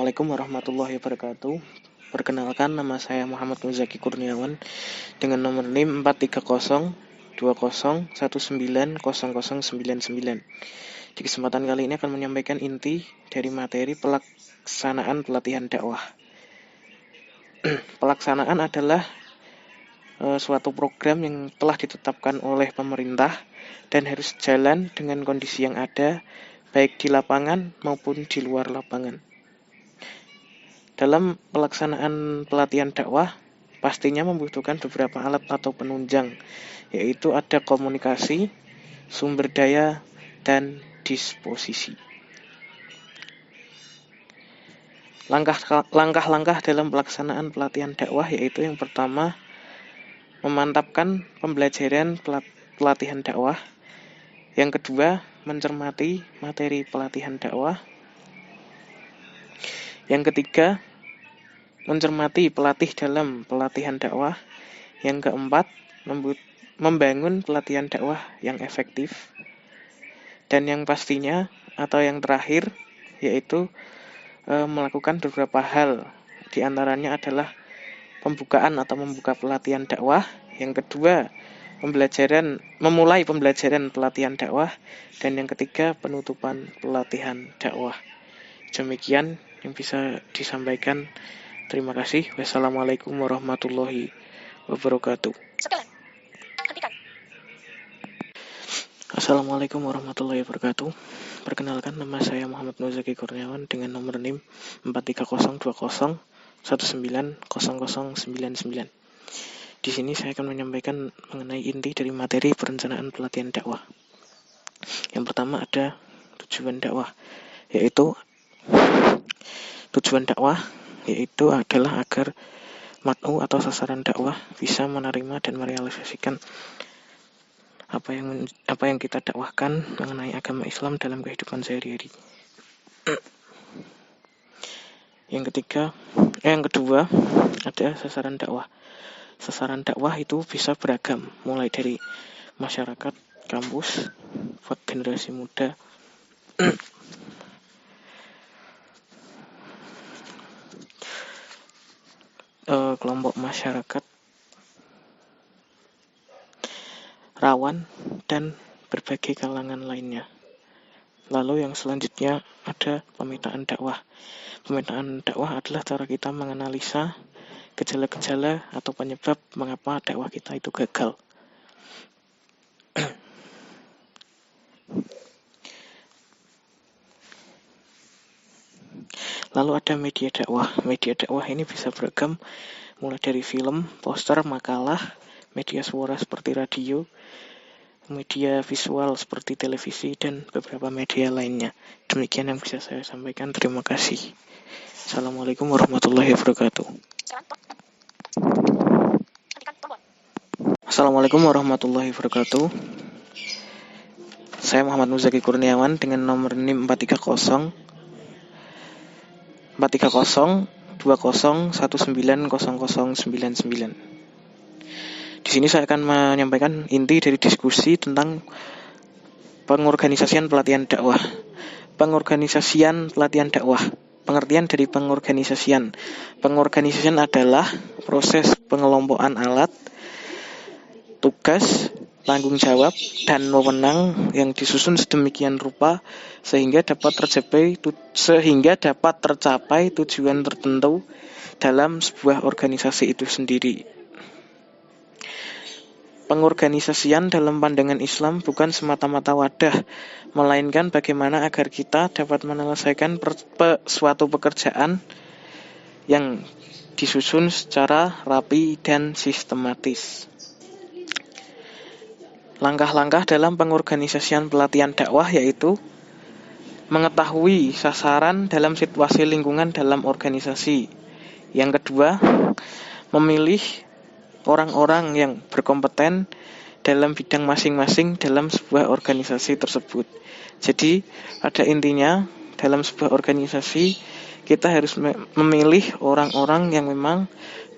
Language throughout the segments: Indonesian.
Assalamualaikum warahmatullahi wabarakatuh. Perkenalkan, nama saya Muhammad Muzaki Kurniawan dengan nomor NIM 43020190099. Di kesempatan kali ini akan menyampaikan inti dari materi pelaksanaan pelatihan dakwah. Pelaksanaan adalah suatu program yang telah ditetapkan oleh pemerintah dan harus jalan dengan kondisi yang ada, baik di lapangan maupun di luar lapangan. Dalam pelaksanaan pelatihan dakwah, pastinya membutuhkan beberapa alat atau penunjang, yaitu ada komunikasi, sumber daya, dan disposisi. Langkah-langkah dalam pelaksanaan pelatihan dakwah yaitu yang pertama, memantapkan pembelajaran pelatihan dakwah. Yang kedua, mencermati materi pelatihan dakwah. Yang ketiga, mencermati pelatih dalam pelatihan dakwah. Yang keempat, membangun pelatihan dakwah yang efektif. Dan yang pastinya atau yang terakhir yaitu melakukan beberapa hal. Di antaranya adalah pembukaan atau membuka pelatihan dakwah. Yang kedua, memulai pembelajaran pelatihan dakwah. Dan yang ketiga, penutupan pelatihan dakwah. Demikian yang bisa disampaikan. Terima kasih. Wassalamualaikum warahmatullahi wabarakatuh. Assalamualaikum warahmatullahi wabarakatuh. Perkenalkan, nama saya Muhammad Muzaki Kurniawan dengan nomor NIM 43020190099. Di sini saya akan menyampaikan mengenai inti dari materi perencanaan pelatihan dakwah. Yang pertama ada tujuan dakwah, yaitu adalah agar mat'u atau sasaran dakwah bisa menerima dan merealisasikan apa yang kita dakwahkan mengenai agama Islam dalam kehidupan sehari-hari. Yang kedua ada sasaran dakwah. Sasaran dakwah itu bisa beragam, mulai dari masyarakat, kampus, buat generasi muda, kelompok masyarakat rawan, dan berbagai kalangan lainnya. Lalu yang selanjutnya ada pemetaan dakwah. Pemetaan dakwah adalah cara kita menganalisa gejala-gejala atau penyebab mengapa dakwah kita itu gagal. Lalu ada media dakwah. Media dakwah ini bisa beragam, mulai dari film, poster, makalah, media suara seperti radio, media visual seperti televisi, dan beberapa media lainnya. Demikian yang bisa saya sampaikan. Terima kasih. Assalamualaikum warahmatullahi wabarakatuh. Assalamualaikum warahmatullahi wabarakatuh. Saya Muhammad Muzaki Kurniawan dengan nomor NIM 43020190099. Di sini saya akan menyampaikan inti dari diskusi tentang pengorganisasian pelatihan dakwah. Pengorganisasian pelatihan dakwah. Pengertian dari pengorganisasian. Pengorganisasian adalah proses pengelompokan alat, tugas, tanggung jawab, dan wewenang yang disusun sedemikian rupa sehingga dapat tercapai tujuan tertentu dalam sebuah organisasi itu sendiri. Pengorganisasian dalam pandangan Islam bukan semata-mata wadah, melainkan bagaimana agar kita dapat menyelesaikan suatu pekerjaan yang disusun secara rapi dan sistematis. Langkah-langkah dalam pengorganisasian pelatihan dakwah yaitu mengetahui sasaran dalam situasi lingkungan dalam organisasi. Yang kedua, memilih orang-orang yang berkompeten dalam bidang masing-masing dalam sebuah organisasi tersebut. Jadi, ada intinya dalam sebuah organisasi kita harus memilih orang-orang yang memang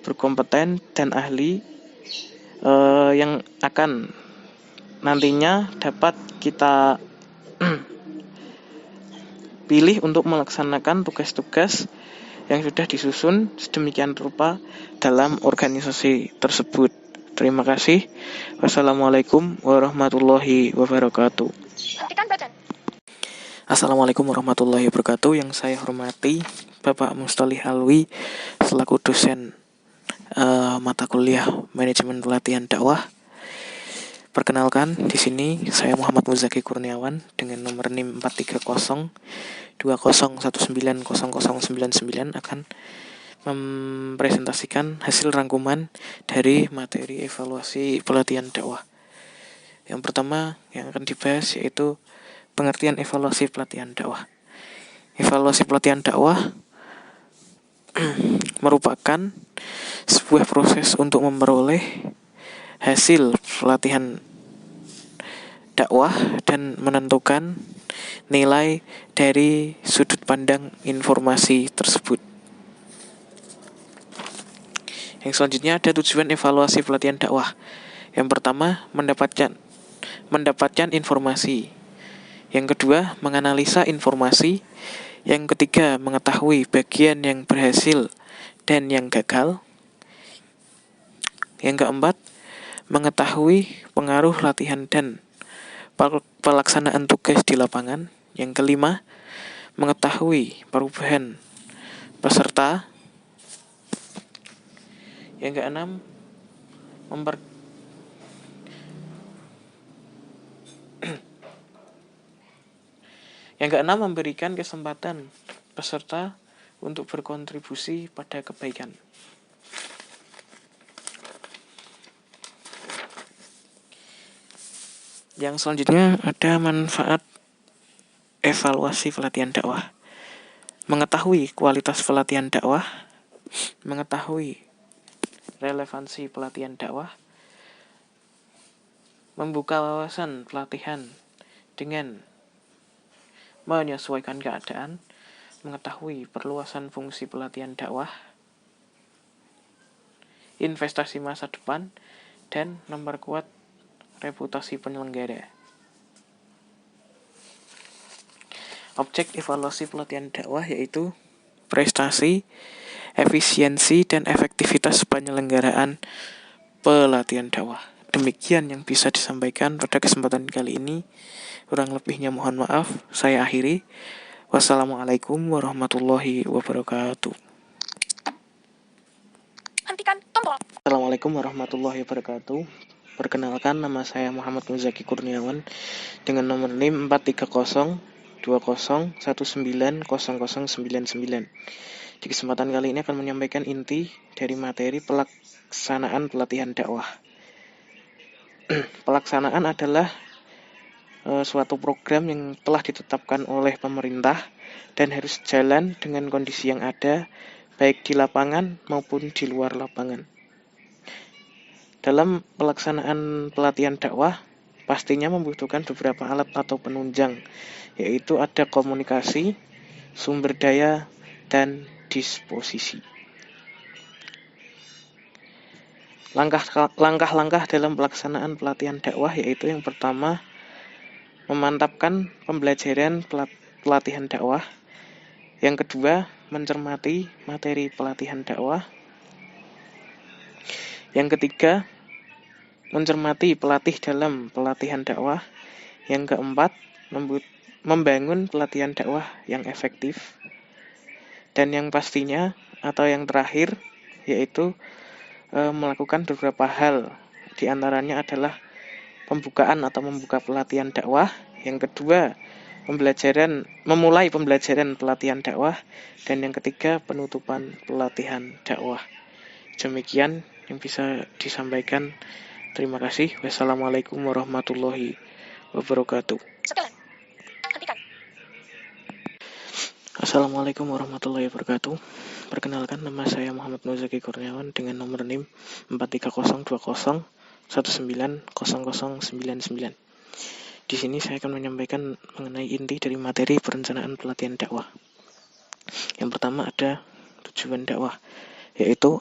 berkompeten dan ahli yang akan nantinya dapat kita pilih untuk melaksanakan tugas-tugas yang sudah disusun sedemikian rupa dalam organisasi tersebut. Terima kasih. Wassalamualaikum warahmatullahi wabarakatuh. Assalamualaikum warahmatullahi wabarakatuh. Yang saya hormati Bapak Mustalih Alwi selaku dosen mata kuliah Manajemen Pelatihan Dakwah. Perkenalkan, di sini saya Muhammad Muzaki Kurniawan dengan nomor NIM 4302001900099 akan mempresentasikan hasil rangkuman dari materi evaluasi pelatihan dakwah. Yang pertama yang akan dibahas yaitu pengertian evaluasi pelatihan dakwah. Evaluasi pelatihan dakwah merupakan sebuah proses untuk memperoleh hasil pelatihan dakwah dan menentukan nilai dari sudut pandang informasi tersebut. Yang selanjutnya ada tujuan evaluasi pelatihan dakwah. Yang pertama, mendapatkan informasi. Yang kedua, menganalisa informasi. Yang ketiga, mengetahui bagian yang berhasil dan yang gagal. Yang keempat, mengetahui pengaruh latihan dan pelaksanaan tugas di lapangan. Yang kelima, mengetahui perubahan peserta. Yang keenam, memberikan kesempatan peserta untuk berkontribusi pada kebaikan. Yang selanjutnya ada manfaat evaluasi pelatihan dakwah. Mengetahui kualitas pelatihan dakwah, mengetahui relevansi pelatihan dakwah, membuka wawasan pelatihan dengan menyesuaikan keadaan, mengetahui perluasan fungsi pelatihan dakwah, investasi masa depan, dan memperkuat reputasi penyelenggara. Objek evaluasi pelatihan dakwah yaitu prestasi, efisiensi, dan efektivitas penyelenggaraan pelatihan dakwah. Demikian yang bisa disampaikan pada kesempatan kali ini. Kurang lebihnya mohon maaf. Saya akhiri. Wassalamualaikum warahmatullahi wabarakatuh. Assalamualaikum warahmatullahi wabarakatuh. Perkenalkan, nama saya Muhammad Muzaki Kurniawan dengan nomor NIM 43020190099. Di kesempatan kali ini akan menyampaikan inti dari materi pelaksanaan pelatihan dakwah. Pelaksanaan adalah suatu program yang telah ditetapkan oleh pemerintah dan harus jalan dengan kondisi yang ada, baik di lapangan maupun di luar lapangan. Dalam pelaksanaan pelatihan dakwah, pastinya membutuhkan beberapa alat atau penunjang, yaitu ada komunikasi, sumber daya, dan disposisi. Langkah-langkah dalam pelaksanaan pelatihan dakwah yaitu yang pertama, memantapkan pembelajaran pelatihan dakwah. Yang kedua, mencermati materi pelatihan dakwah. Yang ketiga, mencermati pelatih dalam pelatihan dakwah. Yang keempat, membangun pelatihan dakwah yang efektif. Dan yang pastinya atau yang terakhir yaitu melakukan beberapa hal. Di antaranya adalah pembukaan atau membuka pelatihan dakwah. Yang kedua, memulai pembelajaran pelatihan dakwah. Dan yang ketiga, penutupan pelatihan dakwah. Demikian yang bisa disampaikan. Terima kasih. Wassalamualaikum warahmatullahi wabarakatuh. Assalamualaikum warahmatullahi wabarakatuh. Perkenalkan, nama saya Muhammad Muzaki Kurniawan dengan nomor NIM 43020190099. Di sini saya akan menyampaikan mengenai inti dari materi perencanaan pelatihan dakwah. Yang pertama ada tujuan dakwah, yaitu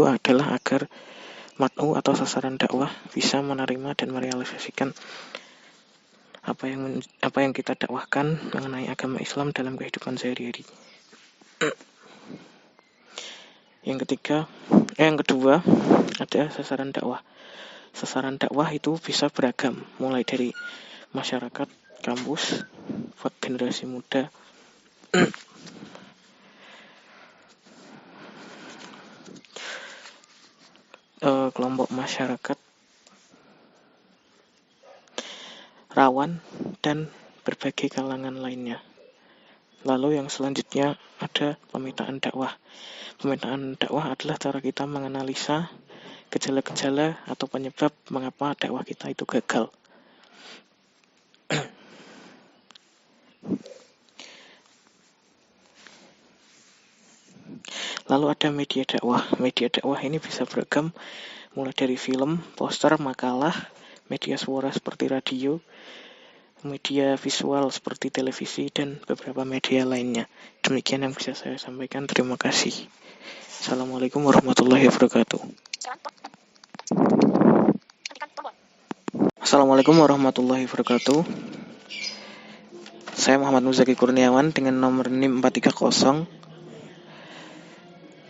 adalah agar mat'u atau sasaran dakwah bisa menerima dan merealisasikan apa yang kita dakwahkan mengenai agama Islam dalam kehidupan sehari-hari. Yang kedua ada sasaran dakwah. Sasaran dakwah itu bisa beragam, mulai dari masyarakat, kampus, buat generasi muda, kelompok masyarakat rawan, dan berbagai kalangan lainnya. Lalu yang selanjutnya ada pemetaan dakwah. Pemetaan dakwah adalah cara kita menganalisa gejala-gejala atau penyebab mengapa dakwah kita itu gagal. Lalu ada media dakwah. Media dakwah ini bisa beragam, mulai dari film, poster, makalah, media suara seperti radio, media visual seperti televisi, dan beberapa media lainnya. Demikian yang bisa saya sampaikan. Terima kasih. Assalamualaikum warahmatullahi wabarakatuh. Assalamualaikum warahmatullahi wabarakatuh. Saya Muhammad Muzaki Kurniawan dengan nomor NIM 430 20190099.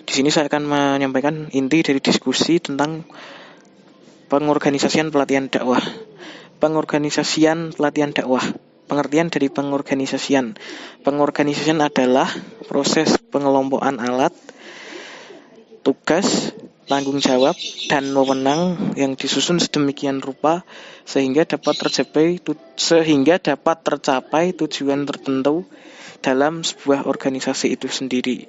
Di sini saya akan menyampaikan inti dari diskusi tentang pengorganisasian pelatihan dakwah. Pengorganisasian pelatihan dakwah. Pengertian dari pengorganisasian. Pengorganisasian adalah proses pengelompokan alat, tugas, tanggung jawab, dan wewenang yang disusun sedemikian rupa sehingga dapat tercapai tujuan tertentu dalam sebuah organisasi itu sendiri.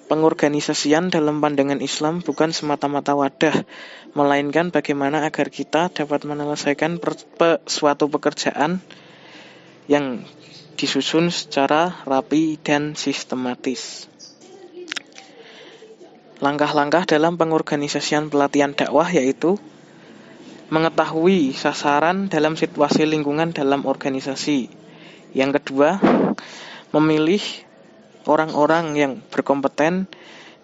Pengorganisasian dalam pandangan Islam bukan semata-mata wadah, melainkan bagaimana agar kita dapat menyelesaikan suatu pekerjaan yang disusun secara rapi dan sistematis. Langkah-langkah dalam pengorganisasian pelatihan dakwah yaitu mengetahui sasaran dalam situasi lingkungan dalam organisasi. Yang kedua, memilih orang-orang yang berkompeten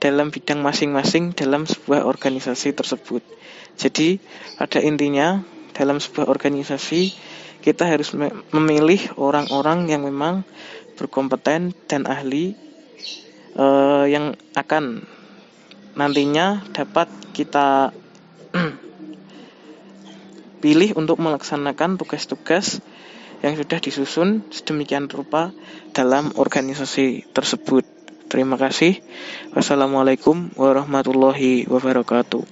dalam bidang masing-masing dalam sebuah organisasi tersebut. Jadi, pada intinya dalam sebuah organisasi kita harus memilih orang-orang yang memang berkompeten dan ahli yang akan nantinya dapat kita pilih untuk melaksanakan tugas-tugas yang sudah disusun sedemikian rupa dalam organisasi tersebut. Terima kasih. Wassalamualaikum warahmatullahi wabarakatuh.